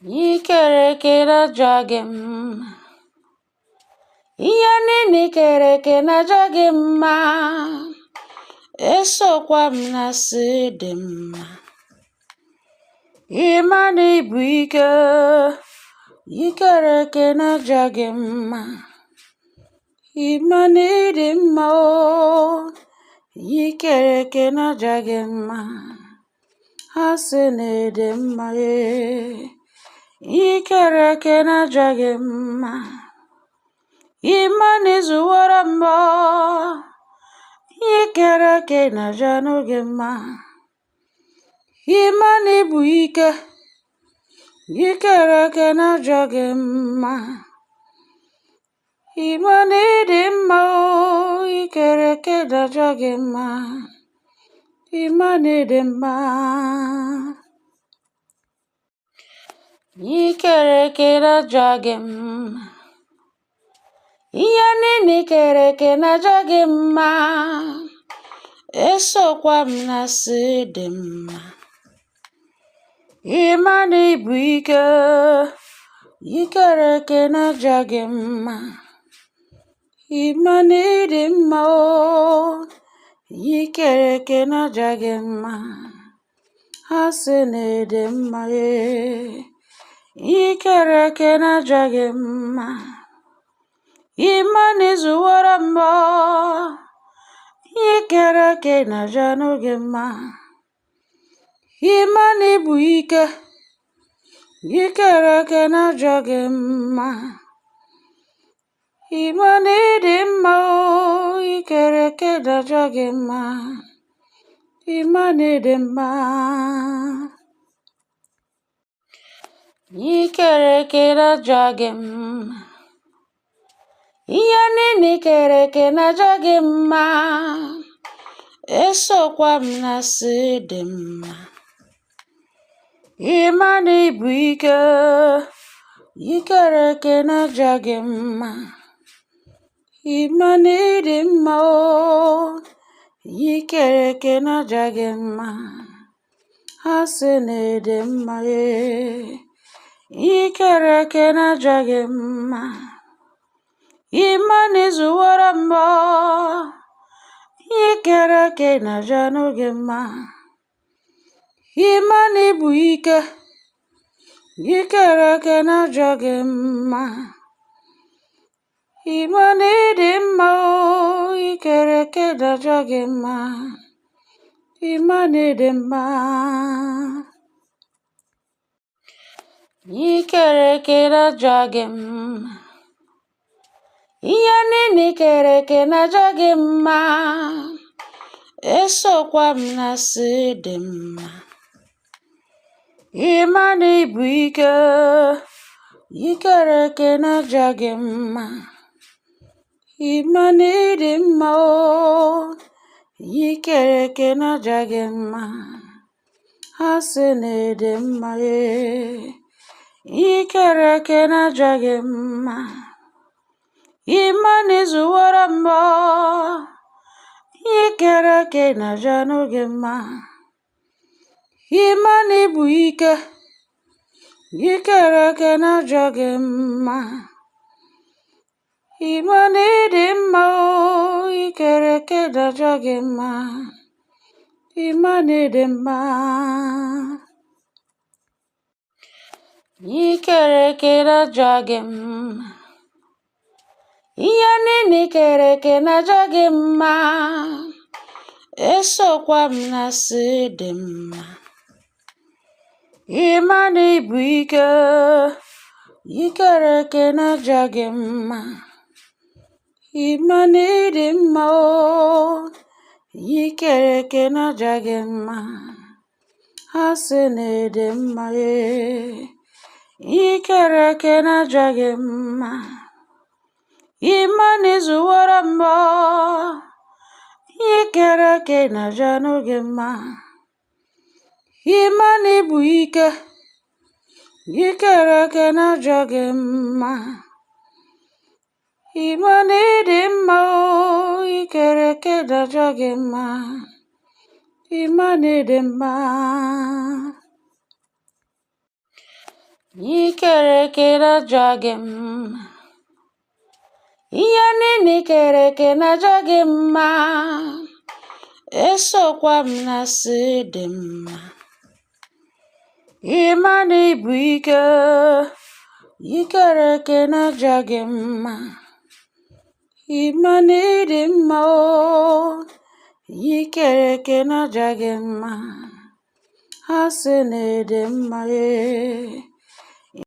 Ikere eke na-aja gị mma, ihe niile ikere eke na-aja gị mma, esokwa m na sị dị mma. Ịma na ibu ike, ikere eke na-aja gị mma. Ịma na ịdị mma o, ikere eke na-aja gị mma. Ha sị na ịdị mma ikere eke na-aja gị mma. Ịma na izuwara mbọ, ikere eke na-aja n'oge mma. Ịma na ibu ike, ikere eke na-aja gị mma. Ịma na ịdị mma o, ikere eke na-aja gị mma. Ịma na ịdị mma. Ikere eke na-aja gị mma, ihe niile ikere eke na-aja gị mma, esokwa m na sị dị mma. Ịma na ibu ike, ikere eke na-aja gị mma. Ịma na ịdị mma o, ikere eke na-aja gị mma. Ha sị na ịdị mma ikere eke na-aja gị mma. Ịma na izuwara mbọ, ikere eke na-aja n'oge mma. Ịma na ibu ike, ikere eke na-aja gị mma. Ịma na ịdị mma o, ikere eke na-aja gị mma. Ịma na ịdị mma. Ikere eke na-aja gị mma, ihe niile ikere eke na-aja gị mma, esokwa m na sị dị mma. Ịma na ibu ike, ikere eke na-aja gị mma. Ịma na ịdị mma o, ikere eke na-aja gị mma. Ha sị na ịdị mma ikere eke na-aja gị mma. Ịma na izuwara mbọ, ikere eke na-aja n'oge mma. Ịma na ibu ike, ikere eke na-aja gị mma. Ịma na ịdị mma o, ikere eke na-aja gị mma. Ịma na ịdị mma. Ikere eke na-aja gị mma, ihe niile ikere eke na-aja gị mma, esokwa m na sị dị mma. Ịma na ibu ike, ikere eke na-aja gị mma. Ịma na ịdị mma o, ikere eke na-aja gị mma. Ha sị na ịdị mma ikere eke na-aja gị mma. Ịma na izuwara mbọ, ikere eke na-aja n'oge mma. Ịma na ibu ike, ikere eke na-aja gị mma. Ịma na ịdị mma o, ikere eke na-aja gị mma. Ịma na ịdị mma. Ikere eke na-aja gị mma, ihe niile ikere eke na-aja gị mma, esokwa m na sị dị mma. Ịma na ibu ike, ikere eke na-aja gị mma. Ịma na ịdị mma o, ikere eke na-aja gị mma. Ha sị na ịdị mma ikere eke na-aja gị mma. Ịma na izuwara mbọ, ikere eke na-aja n'oge mma. Ịma na ibu ike, ikere eke na-aja gị mma. Ịma na ịdị mma o, ikere eke na-aja gị mma. Ịma na ịdị mma. ikere eke na-aja gị mma, ihe niile ikere eke na-aja gị mma, esokwa m na sị dị mma. Ịma na ibu ike, ikere eke na-aja gị mma, ịma na ịdị mma o, ikere eke na-aja gị mma, ha sị na ịdị mma